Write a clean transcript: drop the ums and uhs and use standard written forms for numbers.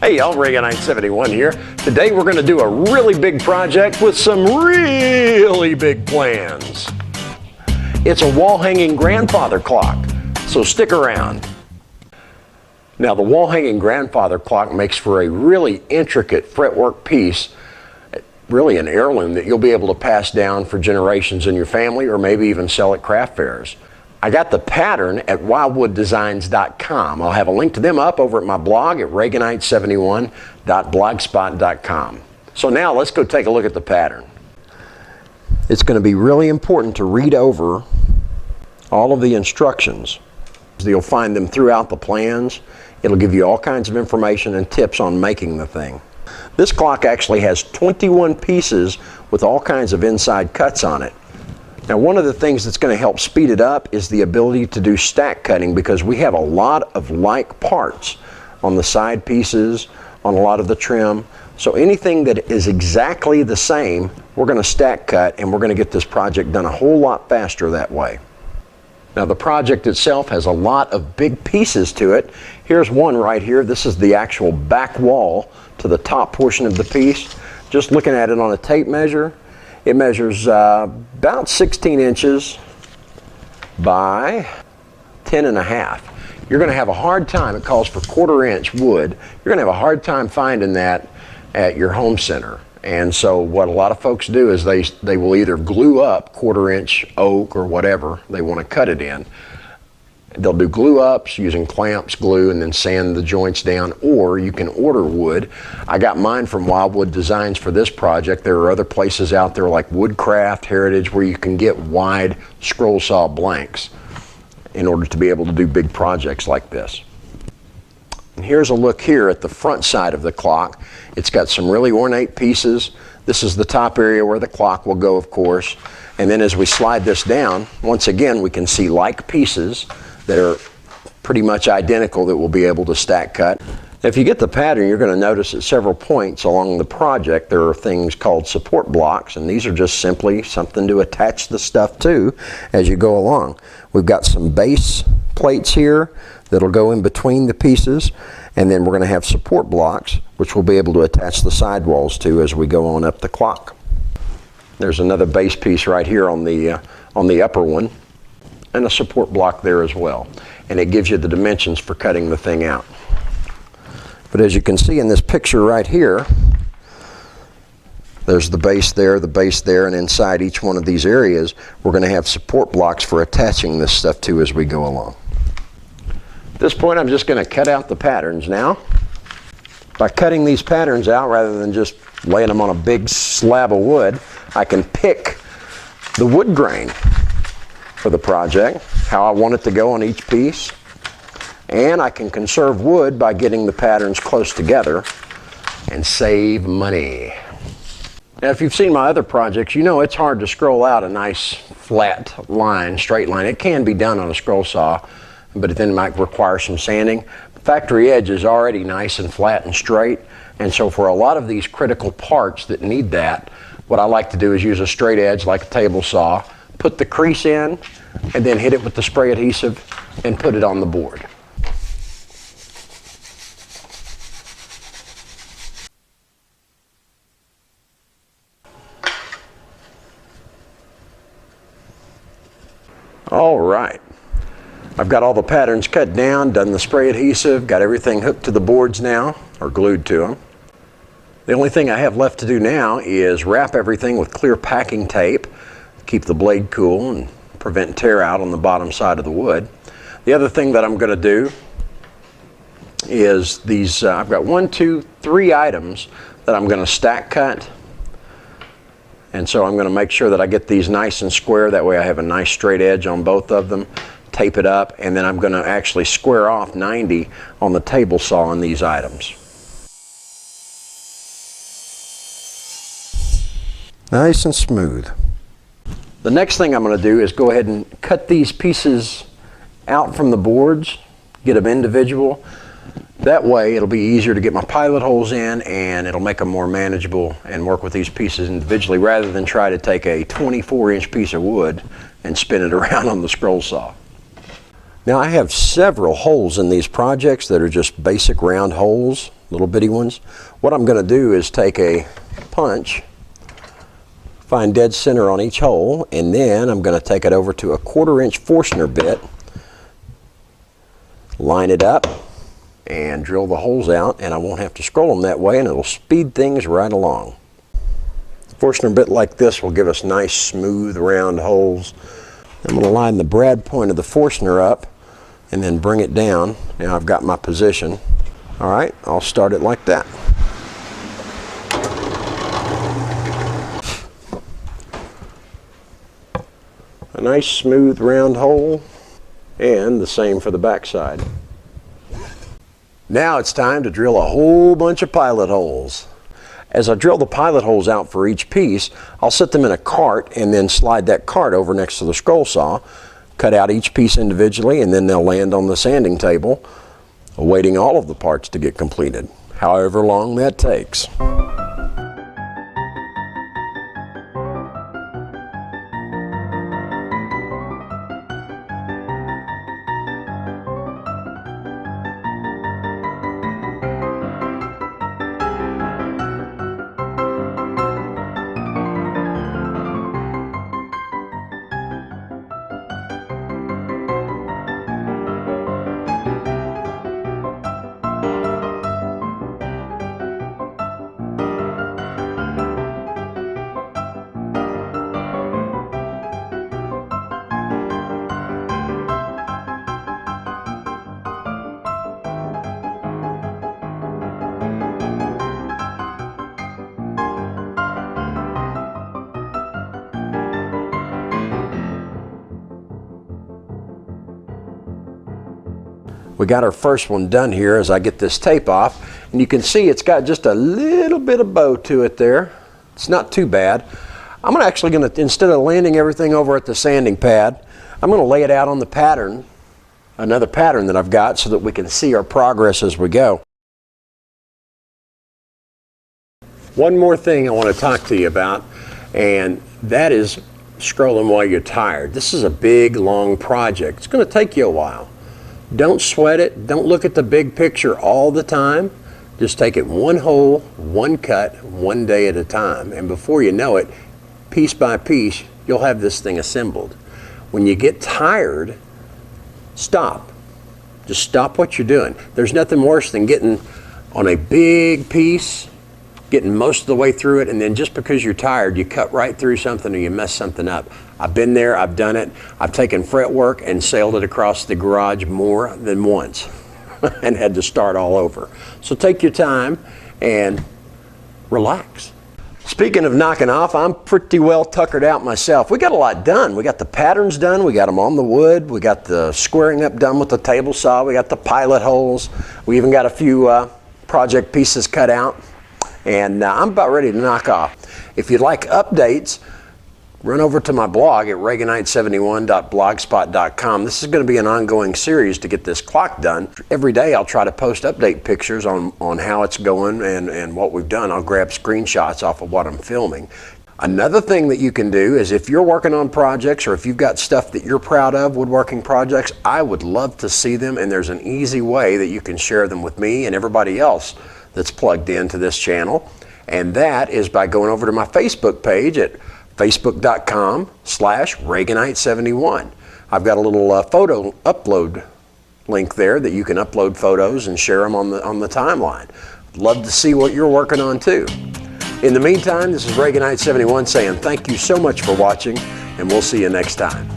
Hey y'all, Reaganite71 here. Today we're going to do a really big project with some really big plans. It's a wall-hanging grandfather clock, so stick around. Now the wall-hanging grandfather clock makes for a really intricate fretwork piece, really an heirloom that you'll be able to pass down for generations in your family or maybe even sell at craft fairs. I got the pattern at wildwooddesigns.com. I'll have a link to them up over at my blog at reaganite71.blogspot.com. So now let's go take a look at the pattern. It's going to be really important to read over all of the instructions. You'll find them throughout the plans. It'll give you all kinds of information and tips on making the thing. This clock actually has 21 pieces with all kinds of inside cuts on it. Now one of the things that's going to help speed it up is the ability to do stack cutting, because we have a lot of like parts on the side pieces, on a lot of the trim. So anything that is exactly the same, we're going to stack cut, and we're going to get this project done a whole lot faster that way. Now the project itself has a lot of big pieces to it. Here's one right here. This is the actual back wall to the top portion of the piece. Just looking at it on a tape measure, it measures about 16 inches by 10.5. You're going to have a hard time, it calls for 1/4 inch wood. You're going to have a hard time finding that at your home center. And so what a lot of folks do is they will either glue up 1/4 inch oak or whatever they want to cut it in. They'll do glue ups using clamps, glue, and then sand the joints down, or you can order wood. I got mine from Wildwood Designs for this project. There are other places out there like Woodcraft, Heritage, where you can get wide scroll saw blanks in order to be able to do big projects like this. And here's a look here at the front side of the clock. It's got some really ornate pieces. This is the top area where the clock will go, of course. And then as we slide this down, once again, we can see like pieces that are pretty much identical that we'll be able to stack cut. If you get the pattern, you're going to notice at several points along the project there are things called support blocks, and these are just simply something to attach the stuff to as you go along. We've got some base plates here that'll go in between the pieces, and then we're going to have support blocks which we'll be able to attach the sidewalls to as we go on up the clock. There's another base piece right here on the upper one, and a support block there as well, and it gives you the dimensions for cutting the thing out. But as you can see in this picture right here, there's the base there, and inside each one of these areas we're going to have support blocks for attaching this stuff to as we go along. At this point I'm just going to cut out the patterns now. By cutting these patterns out rather than just laying them on a big slab of wood, I can pick the wood grain for the project, how I want it to go on each piece, and I can conserve wood by getting the patterns close together and save money. Now if you've seen my other projects, you know it's hard to scroll out a nice flat line, straight line. It can be done on a scroll saw, but it then might require some sanding. The factory edge is already nice and flat and straight, and so for a lot of these critical parts that need that, what I like to do is use a straight edge like a table saw, put the crease in, and then hit it with the spray adhesive and put it on the board. All right, I've got all the patterns cut down, done the spray adhesive, got everything hooked to the boards now, or glued to them. The only thing I have left to do now is wrap everything with clear packing tape, keep the blade cool and prevent tear out on the bottom side of the wood. The other thing that I'm going to do is these, I've got 1, 2, 3 items that I'm going to stack cut. And so I'm going to make sure that I get these nice and square. That way I have a nice straight edge on both of them. Tape it up, and then I'm going to actually square off 90 on the table saw on these items. Nice and smooth. The next thing I'm going to do is go ahead and cut these pieces out from the boards, get them individual. That way it'll be easier to get my pilot holes in, and it'll make them more manageable and work with these pieces individually rather than try to take a 24-inch piece of wood and spin it around on the scroll saw. Now I have several holes in these projects that are just basic round holes little bitty ones. What I'm going to do is take a punch, find dead center on each hole, and then I'm going to take it over to a 1/4 inch Forstner bit, line it up, and drill the holes out, and I won't have to scroll them that way, and it'll speed things right along. A Forstner bit like this will give us nice, smooth, round holes. I'm going to line the brad point of the Forstner up and then bring it down. Now I've got my position. All right, I'll start it like that. A nice, smooth, round hole, and the same for the back side. Now it's time to drill a whole bunch of pilot holes. As I drill the pilot holes out for each piece, I'll set them in a cart and then slide that cart over next to the scroll saw, cut out each piece individually, and then they'll land on the sanding table, awaiting all of the parts to get completed, however long that takes. We got our first one done here as I get this tape off, and you can see it's got just a little bit of bow to it there. It's not too bad. I'm actually going to, instead of landing everything over at the sanding pad, I'm going to lay it out on the pattern, another pattern that I've got, so that we can see our progress as we go. One more thing I want to talk to you about, and that is scrolling while you're tired. This is a big, long project. It's going to take you a while. Don't sweat it. Don't look at the big picture all the time. Just take it one hole, one cut, one day at a time. And before you know it, piece by piece, you'll have this thing assembled. When you get tired, stop. Just stop what you're doing. There's nothing worse than getting on a big piece, getting most of the way through it, and then just because you're tired, you cut right through something or you mess something up. I've been there, I've done it. I've taken Fretwork and sailed it across the garage more than once and had to start all over. So take your time and relax. Speaking of knocking off, I'm pretty well tuckered out myself. We got a lot done. We got the patterns done, we got them on the wood, we got the squaring up done with the table saw, we got the pilot holes, we even got a few project pieces cut out. And I'm about ready to knock off. If you'd like updates, run over to my blog at reaganite71.blogspot.com. This is going to be an ongoing series to get this clock done. Every day I'll try to post update pictures on how it's going and what we've done. I'll grab screenshots off of what I'm filming. Another thing that you can do is if you're working on projects or if you've got stuff that you're proud of, woodworking projects, I would love to see them, and there's an easy way that you can share them with me and everybody else that's plugged into this channel, and that is by going over to my Facebook page at facebook.com/Reaganite71. I've got a little photo upload link there that you can upload photos and share them on the timeline. Love to see what you're working on too. In the meantime, this is Reaganite71 saying thank you so much for watching, and we'll see you next time.